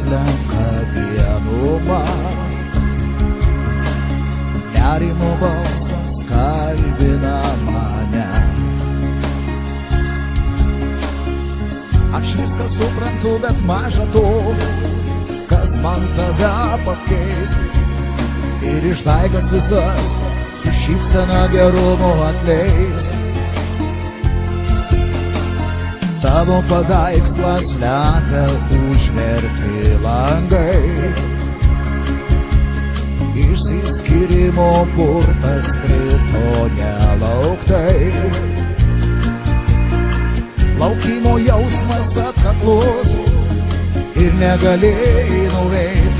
slenka vienuma. Nerimo balsas kalbina mane. Aš viską suprantu, bet maža to, kas man tave pakeis. Ir išdaigas visas su šypsena gerumo atleis. Tavo paveikslas slepia užverti langai. Išsiskyrimo burtas krito nelauktai. Laukimo jausmas atkaklus ir negalėjai nuveit.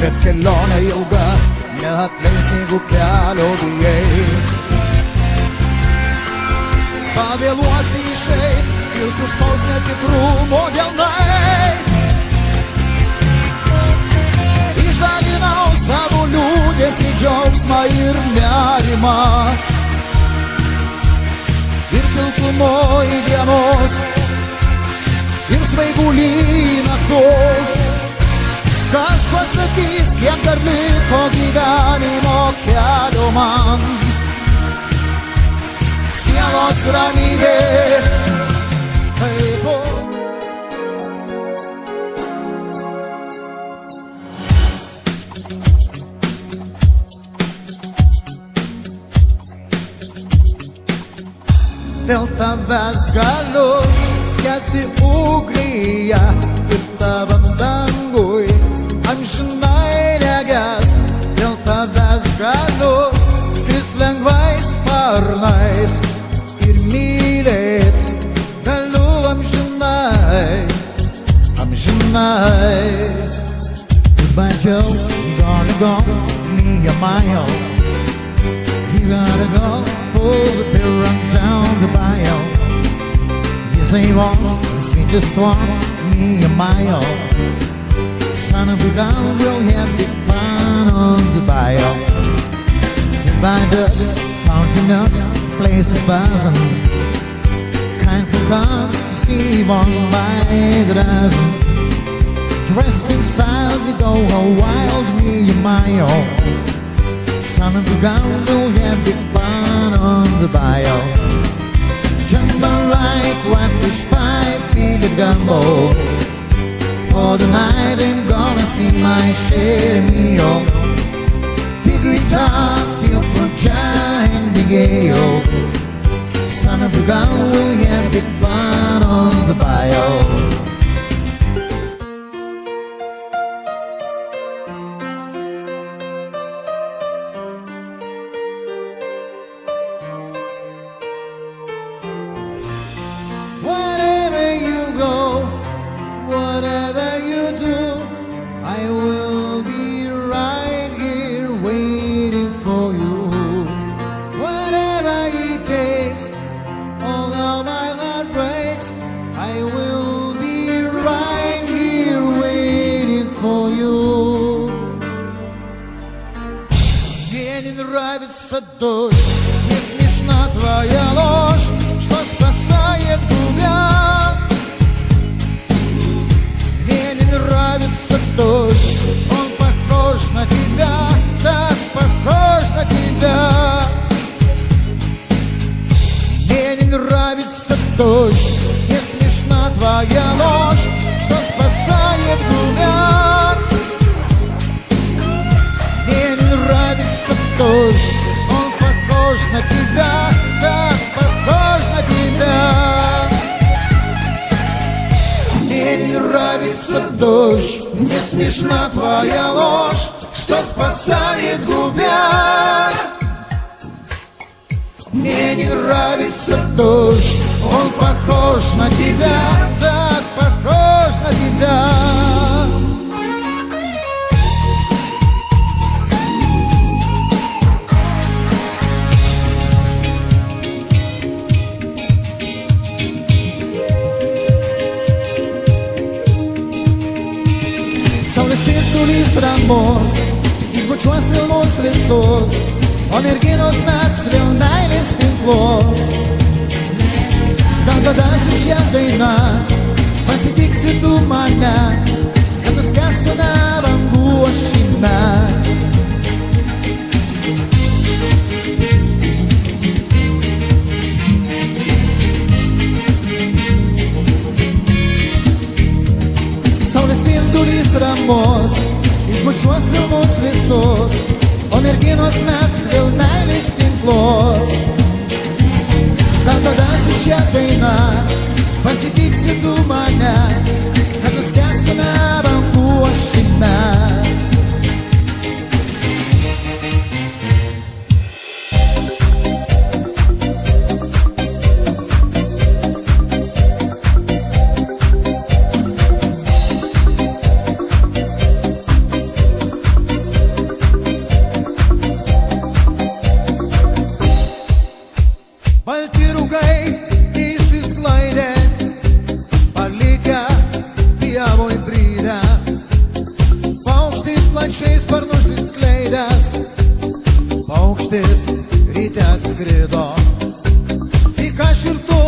Bet kelionė ilga, neatleis, jeigu kelio bijai. Pavėluosi išeit ir sustos netikrumo delnai. Išdaginau savo liūdesį, džiaugsmą ir nerimą. Ir pilkumoj dienos, ir svaigulį naktų. Kas pasakys, kiek dar liko gyvenimo kelio man? Sielos ramybė, kaip dėl tavęs galiu skęsti uglyje ir tavam dangui amžinai neges. Dėl tavęs galiu skrist lengvais sparnais ir mylėt galiu amžinai, amžinai. Bandžiau, gonna go, me a mile. You gotta go, pull the pill, run down the bio. You say you want the sweetest one, me a mile. Son of a gun, we'll have big fun on the bio. Viaducts, fountain ducks, places buzzing. Kind for come to see one by the dozen. Dressed in style, you go all wild, me and my own. Son of a gun, we'll have big fun on the bio. Jumping like whitefish pie, feed a gumbo. For the night I'm gonna see my share meal. Big guitar, feel for giant big ale. Son of a gun, we'll have big fun on the bio. Wherever you go, whatever you do, I will be right here waiting for you. Whatever it takes, although my heart breaks, I will be right here waiting for you. Мне не нравится дождь, не смешна твоя ложь, что спасает губя. Мне не нравится дождь, он похож на тебя, так похож на тебя. Мне не нравится дождь, не смешна твоя ложь, что спасает губя. Мне не нравится дождь, он похож на тебя, так похож на тебя. Мне не нравится дождь, не смешна твоя ложь, что спасает губя. Мне не нравится дождь, он похож на тебя, так похож на тебя. Saulės spindulys ramus, išbučiuos vilnos visus, o merginos mes vėl meilės tinklos. Gal tada su šia daina pasitiksi tu mane, kad Saulės spindulys ramus išbučiuos vilmus visus, o merginos mes vėl meilės tinklus. Gal tada su šia daina pasitiksi tu mane, kad nuskęstume bangų ošime. Balti rūkai išsisklaidė, palikę pievoj brydę. Paukštis plačiais sparnus išskleidęs, paukštis ryte atskrido. Tik aš ir tu